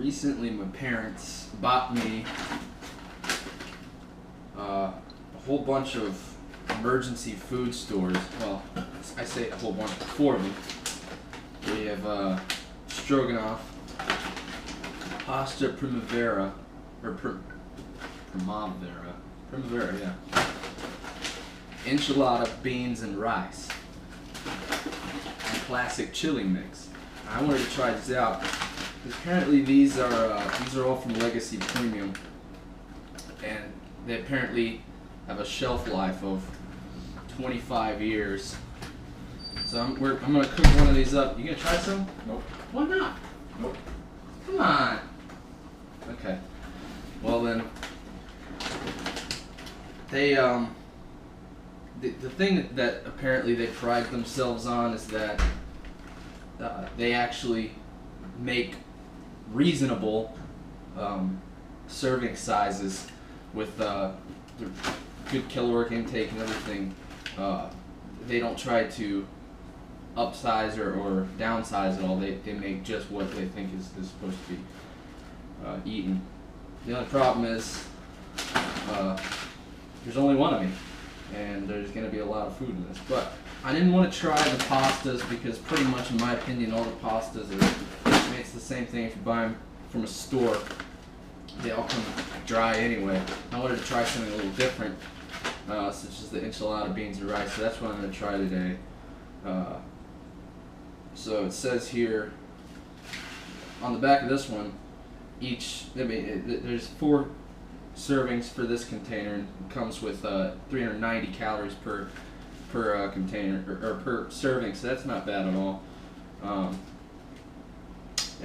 Recently my parents bought me a whole bunch of emergency food stores. Well, I say a whole bunch, 4 of them. We have stroganoff, pasta primavera, or primavera, yeah. Enchilada, beans, and rice. And classic chili mix. I wanted to try these out. Apparently these are all from Legacy Premium, and they apparently have a shelf life of 25 years. So I'm gonna cook one of these up. You gonna try some? Nope. Why not? Nope. Come on. Okay. Well then, they the thing that apparently they pride themselves on is that they actually make reasonable serving sizes with the good caloric intake and everything. They don't try to upsize or downsize at all. They make just what they think is supposed to be eaten. The only problem is there's only one of me, and there's going to be a lot of food in this. But I didn't want to try the pastas because pretty much, in my opinion, all the pastas it's the same thing if you buy them from a store. They all come dry anyway. I wanted to try something a little different, such as the enchilada, beans, and rice. So that's what I'm going to try today. So it says here on the back of this one, there's 4 servings for this container, and it comes with 390 calories per container or per serving, so that's not bad at all.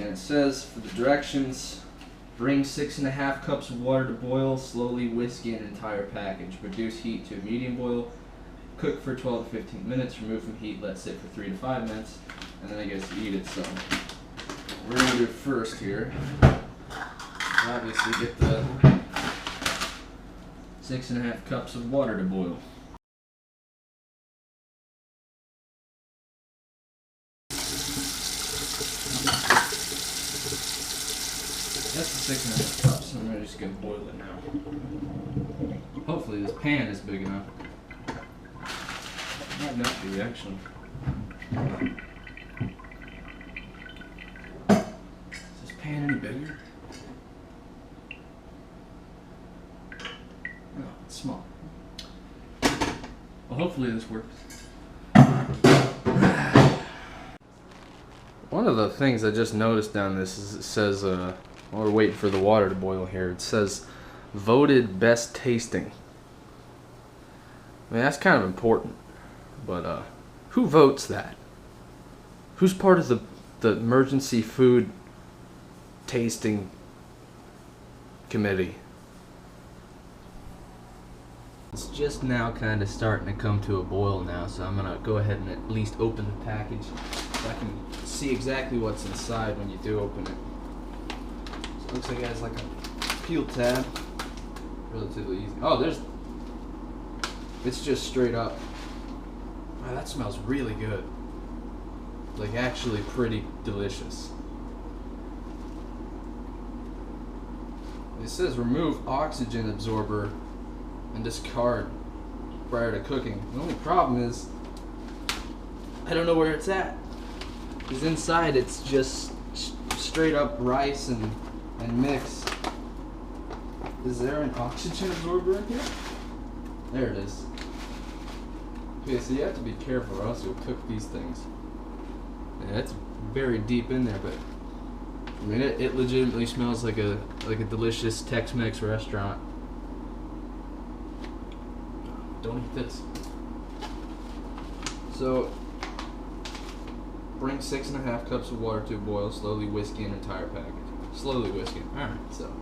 And it says for the directions, bring 6.5 cups of water to boil, slowly whisk in an entire package. Reduce heat to a medium boil. Cook for 12 to 15 minutes. Remove from heat. Let sit for 3 to 5 minutes, and then I guess eat it. So we're gonna do it first here. Obviously, get the 6.5 cups of water to boil. That's the 6.5 cups, and we're just gonna boil it now. Hopefully this pan is big enough. Might not be, actually. Is this pan any bigger? No, it's small. Well, hopefully this works. One of the things I just noticed down this is it says, while we're waiting for the water to boil here, it says voted best tasting. I mean, that's kind of important, but who votes that? Who's part of the emergency food tasting committee? It's just now kind of starting to come to a boil now, so I'm gonna go ahead and at least open the package so I can see exactly what's inside when you do open it. So it looks like it has like a peel tab, relatively easy. Oh, it's just straight up. Wow, that smells really good. Like actually pretty delicious. It says remove oxygen absorber and discard prior to cooking. The only problem is I don't know where it's at, because inside it's just straight up rice and mix. Is there an oxygen absorber in here? There it is. Okay, so you have to be careful or else you'll cook these things. Yeah, it's buried deep in there, but I mean it legitimately smells like a delicious Tex-Mex restaurant. Don't eat this. So, bring 6.5 cups of water to a boil. Slowly whisk in entire package. Slowly whisk in. All right. So,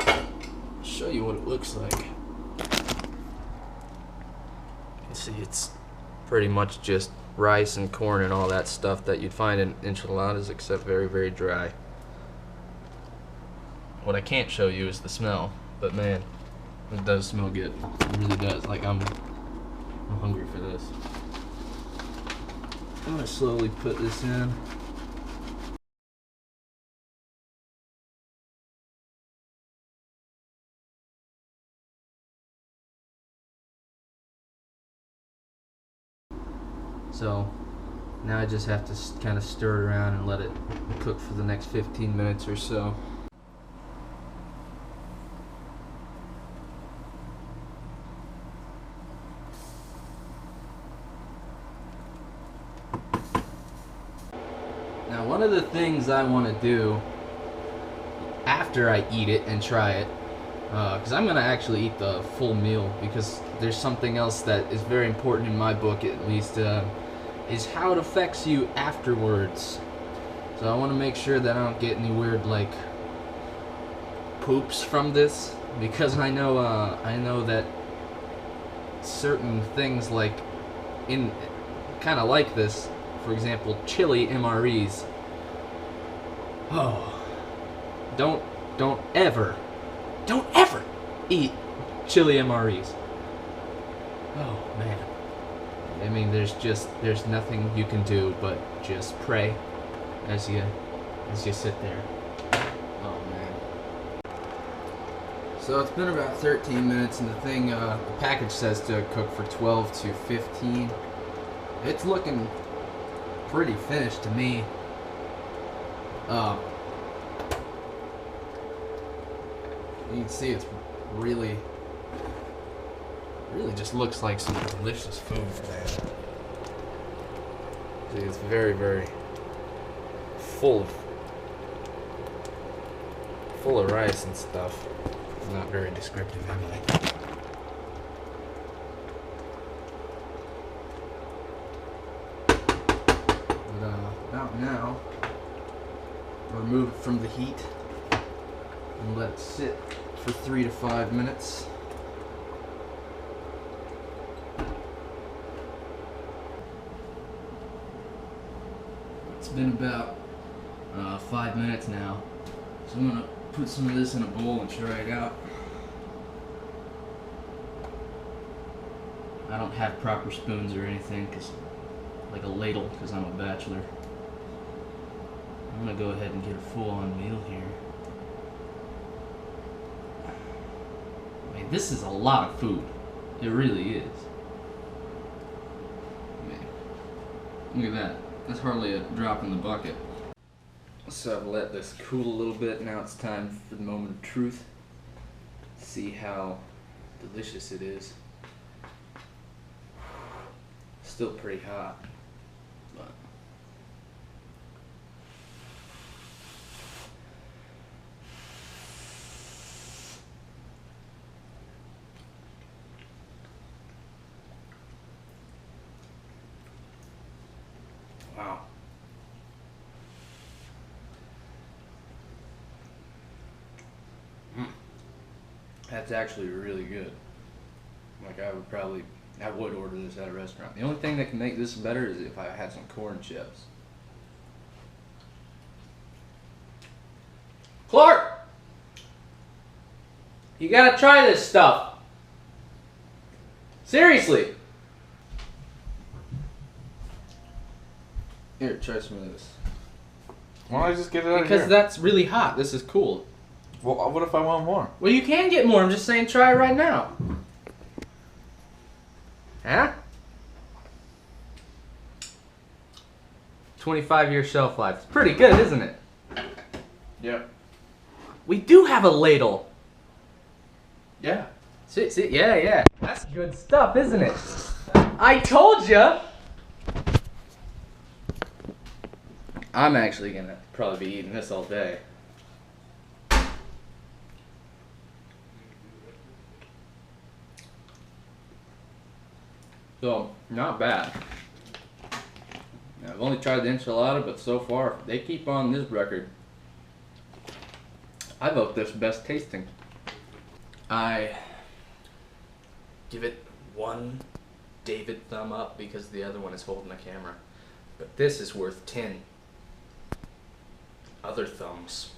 I'll show you what it looks like. You can see it's pretty much just rice and corn and all that stuff that you'd find in enchiladas, except very, very dry. What I can't show you is the smell, but man, it does smell good. It really does. Like I'm hungry for this. I'm gonna slowly put this in. So now I just have to kind of stir it around and let it cook for the next 15 minutes or so. Now, one of the things I want to do after I eat it and try it, because I'm going to actually eat the full meal, because there's something else that is very important in my book, at least, is how it affects you afterwards. So I want to make sure that I don't get any weird, like, poops from this, because I know that certain things, like, in kind of like this, for example, chili MREs. Oh, don't ever eat chili MREs. Oh man. I mean, there's nothing you can do but just pray as you sit there. Oh man. So it's been about 13 minutes, and the package says to cook for 12 to 15. It's looking pretty finished to me. You can see it's really just looks like some delicious food, man. See, it's very, very full of rice and stuff. Not very descriptive anyway. About now, remove it from the heat and let it sit for 3 to 5 minutes. It's been about 5 minutes now, so I'm gonna put some of this in a bowl and try it out. I don't have proper spoons or anything, like a ladle, because I'm a bachelor. I'm gonna go ahead and get a full-on meal here. I mean, this is a lot of food. It really is. Man, look at that. That's hardly a drop in the bucket. So I've let this cool a little bit. Now it's time for the moment of truth. See how delicious it is. Still pretty hot, but wow. That's actually really good. Like, I would order this at a restaurant. The only thing that can make this better is if I had some corn chips. Clark! You gotta try this stuff. Seriously. Here, try some of this. Why don't I just get it out of here? Because that's really hot. This is cool. Well, what if I want more? Well, you can get more. I'm just saying try it right now. Huh? 25-year shelf life. It's pretty good, isn't it? Yep. We do have a ladle. Yeah. See, yeah. That's good stuff, isn't it? I told ya! I'm actually gonna probably be eating this all day. So, not bad. I've only tried the enchilada, but so far, they keep on this record. I vote this best tasting. I give it 1 David thumb up because the other one is holding the camera. But this is worth 10 other thumbs.